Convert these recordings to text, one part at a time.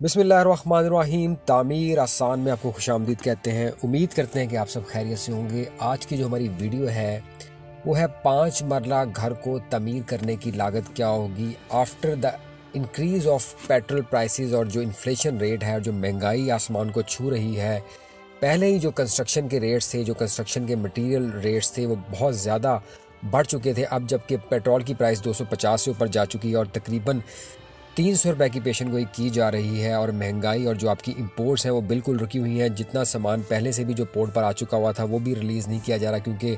बिस्मिल्लाहिर्रहमानिर्रहीम। तामीर आसान में आपको खुशामदीद कहते हैं। उम्मीद करते हैं कि आप सब खैरियत से होंगे। आज की जो हमारी वीडियो है वो है 5 मरला घर को तमीर करने की लागत क्या होगी after the increase of petrol prices. और जो इन्फ्लेशन रेट है और जो महंगाई आसमान को छू रही है, पहले ही जो कंस्ट्रक्शन के रेट्स थे, जो कंस्ट्रक्शन के मटेरियल रेट्स थे, वो बहुत ज़्यादा बढ़ चुके थे। अब जबकि पेट्रोल की प्राइस 250 से ऊपर जा चुकी है और तकरीबन 300 रुपये की पेशन गोई की जा रही है। और महंगाई और जो आपकी इंपोर्ट्स हैं वो बिल्कुल रुकी हुई हैं। जितना सामान पहले से भी जो पोर्ट पर आ चुका हुआ था वो भी रिलीज़ नहीं किया जा रहा, क्योंकि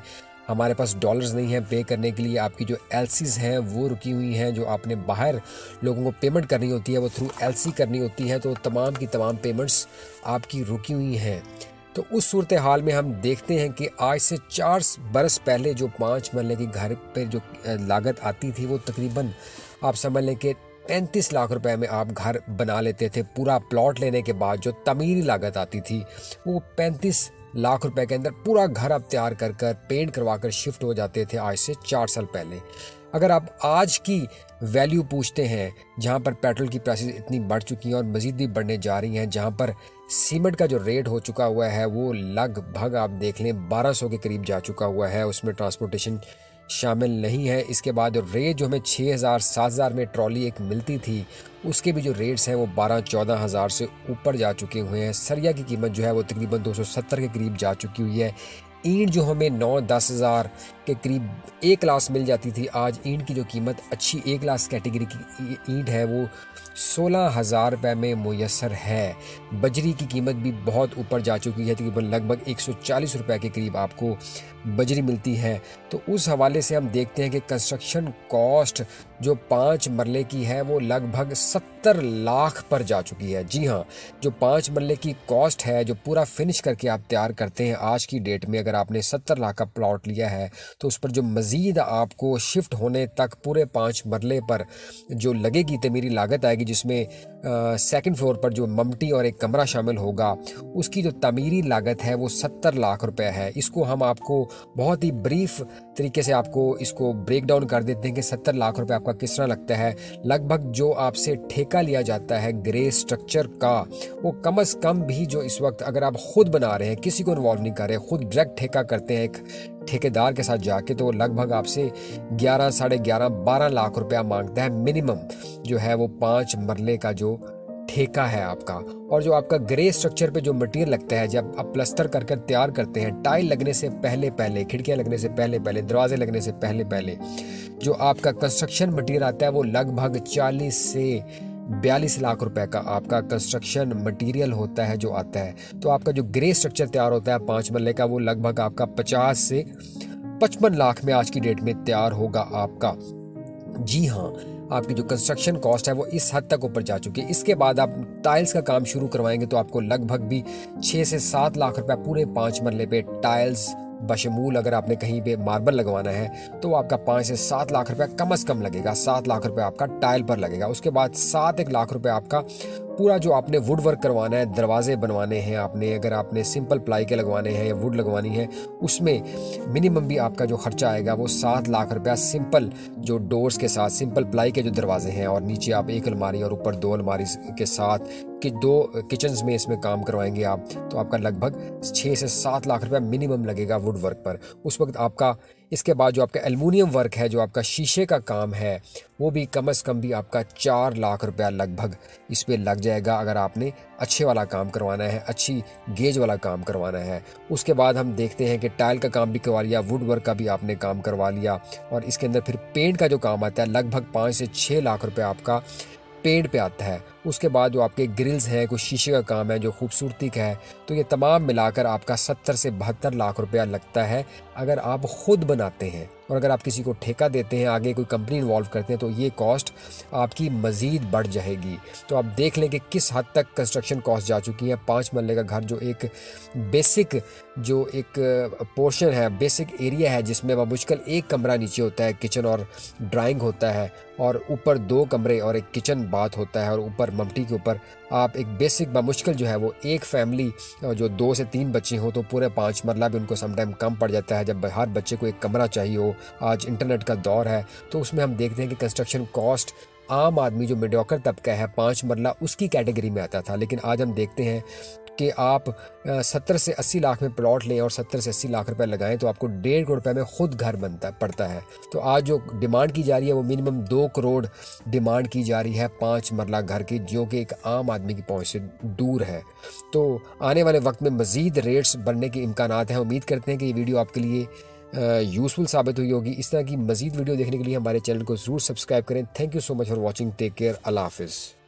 हमारे पास डॉलर्स नहीं हैं पे करने के लिए। आपकी जो एलसीज हैं वो रुकी हुई हैं। जो आपने बाहर लोगों को पेमेंट करनी होती है वो थ्रू एलसी करनी होती है, तो तमाम की तमाम पेमेंट्स आपकी रुकी हुई हैं। तो उस सूरत हाल में हम देखते हैं कि आज से 4 बरस पहले जो 5 मरले के घर पर जो लागत आती थी वो तकरीबन आप समझ लें कि 35 लाख रुपए में आप घर बना लेते थे। पूरा प्लॉट लेने के बाद जो तमीरी लागत आती थी वो 35 लाख रुपए के अंदर पूरा घर आप तैयार कर कर पेंट करवा कर शिफ्ट हो जाते थे आज से 4 साल पहले। अगर आप आज की वैल्यू पूछते हैं, जहां पर पेट्रोल की प्राइसेस इतनी बढ़ चुकी हैं और मज़ीद भी बढ़ने जा रही हैं, जहां पर सीमेंट का जो रेट हो चुका हुआ है वो लगभग आप देख लें 1200 के करीब जा चुका हुआ है, उसमें ट्रांसपोर्टेशन शामिल नहीं है। इसके बाद जो रेट जो हमें 6000-7000 में ट्रॉली एक मिलती थी, उसके भी जो रेट्स हैं वो 12-14 हज़ार से ऊपर जा चुके हुए हैं। सरिया की कीमत जो है वो तकरीबन 270 के करीब जा चुकी हुई है। ईंट जो हमें 9-10 हज़ार के करीब एक क्लास मिल जाती थी, आज ईंट की जो कीमत अच्छी एक क्लास कैटेगरी की ईंट है वो 16,000 रुपये में मुयसर है। बजरी की कीमत भी बहुत ऊपर जा चुकी है, तकरीबन लगभग 140 रुपये के करीब आपको बजरी मिलती है। तो उस हवाले से हम देखते हैं कि कंस्ट्रक्शन कॉस्ट जो 5 मरले की है वो लगभग 70 लाख पर जा चुकी है। जी हाँ, जो 5 मरले की कॉस्ट है, जो पूरा फिनिश करके आप तैयार करते हैं आज की डेट में, अगर आपने 70 लाख का प्लॉट लिया है तो उस पर जो मज़ीद आपको शिफ्ट होने तक पूरे 5 मरले पर जो लगेगी तमीरी लागत आएगी, जिसमें सेकंड फ्लोर पर जो ममटी और एक कमरा शामिल होगा, उसकी जो तमीरी लागत है वो 70 लाख रुपए है। इसको हम आपको बहुत ही ब्रीफ तरीके से आपको इसको ब्रेक डाउन कर देते हैं कि 70 लाख रुपए आपका किस तरह लगता है। लगभग जो आपसे ठेका लिया जाता है ग्रे स्ट्रक्चर का, वो कम से कम भी जो इस वक्त अगर आप खुद बना रहे हैं, किसी को इन्वॉल्व नहीं कर रहे, खुद डायरेक्ट ठेका करते हैं एक ठेकेदार के साथ जाके, तो वो लगभग आपसे 11, साढ़े 11, 12 लाख रुपया मांगता है मिनिमम, जो है वो 5 मरले का जो ठेका है आपका। और जो आपका ग्रे स्ट्रक्चर पे जो मटेरियल लगता है, जब आप प्लस्तर कर कर तैयार करते हैं, टाइल लगने से पहले पहले, खिड़कियां लगने से पहले पहले, दरवाजे लगने से पहले पहले, जो आपका कंस्ट्रक्शन मटेरियल आता है वो लगभग 40 से 42 लाख रुपए का आपका कंस्ट्रक्शन मटेरियल होता है जो आता है। तो आपका जो ग्रे स्ट्रक्चर तैयार होता है 5 मरले का, वो लगभग आपका 50 से 55 लाख में आज की डेट में तैयार होगा आपका। जी हाँ, आपकी जो कंस्ट्रक्शन कॉस्ट है वो इस हद तक ऊपर जा चुकी है। इसके बाद आप टाइल्स का काम शुरू करवाएंगे तो आपको लगभग भी 6 से 7 लाख रुपए पूरे 5 मरले पे टाइल्स बशमूल, अगर आपने कहीं पे मार्बल लगवाना है तो आपका 5 से 7 लाख रुपए कम से कम लगेगा। 7 लाख रुपए आपका टाइल पर लगेगा। उसके बाद 7-1 लाख रुपए आपका पूरा जो आपने वुड वर्क करवाना है, दरवाजे बनवाने हैं आपने, अगर आपने सिंपल प्लाई के लगवाने हैं या वुड लगवानी है, उसमें मिनिमम भी आपका जो खर्चा आएगा वो 7 लाख रुपया सिंपल जो डोर्स के साथ, सिंपल प्लाई के जो दरवाजे हैं, और नीचे आप एक अलमारी और ऊपर 2 अलमारी के साथ कि 2 किचन्स में इसमें काम करवाएंगे आप, तो आपका लगभग 6 से 7 लाख रुपया मिनिमम लगेगा वुड वर्क पर उस वक्त आपका। इसके बाद जो आपका एल्युमिनियम वर्क है, जो आपका शीशे का काम है, वो भी कम से कम भी आपका 4 लाख रुपया लगभग इस पे लग जाएगा, अगर आपने अच्छे वाला काम करवाना है, अच्छी गेज वाला काम करवाना है। उसके बाद हम देखते हैं कि टाइल का काम भी करवा लिया, वुड वर्क का भी आपने काम करवा लिया, और इसके अंदर फिर पेंट का जो काम आता है लगभग 5 से 6 लाख रुपया आपका पेंट पे आता है। उसके बाद जो आपके ग्रिल्स हैं, कुछ शीशे का काम है जो खूबसूरती का है, तो ये तमाम मिलाकर आपका 70 से 72 लाख रुपया लगता है अगर आप खुद बनाते हैं। और अगर आप किसी को ठेका देते हैं, आगे कोई कंपनी इन्वॉल्व करते हैं, तो ये कॉस्ट आपकी मज़ीद बढ़ जाएगी। तो आप देख लें कि किस हद तक कंस्ट्रक्शन कॉस्ट जा चुकी है। 5 मरले का घर जो एक बेसिक जो एक पोर्शन है, बेसिक एरिया है, जिसमें बामुश्किल एक कमरा नीचे होता है, किचन और ड्राइंग होता है, और ऊपर 2 कमरे और एक किचन बाथ होता है, और ऊपर ममटी के ऊपर आप एक बेसिक बामुश्किल जो है वो एक फैमिली जो 2 से 3 बच्चे हों तो पूरे 5 मरला भी उनको समटाइम कम पड़ जाता है, जब हर बच्चे को एक कमरा चाहिए हो। आज इंटरनेट का दौर है, तो उसमें हम देखते हैं कि कंस्ट्रक्शन कॉस्ट आम आदमी जो मीडियोकर तबका है 5 मरला उसकी कैटेगरी में आता था। लेकिन आज हम देखते हैं कि आप 70 से 80 लाख में प्लॉट लें और 70 से 80 लाख रुपए लगाएं तो आपको 1.5 करोड़ रुपए में खुद घर पड़ता है। तो आज जो डिमांड की जा रही है वो मिनिमम 2 करोड़ डिमांड की जा रही है 5 मरला घर की, जो कि एक आम आदमी की पहुंच से दूर है। तो आने वाले वक्त में मज़ीद रेट्स बढ़ने के इम्कानात हैं। उम्मीद करते हैं कि ये वीडियो आपके लिए यूज़फुल साबित हुई होगी। इस तरह की मज़ीद वीडियो देखने के लिए हमारे चैनल को ज़रूर सब्सक्राइब करें। Thank you so much for watching. Take care. Allah हाफिज़।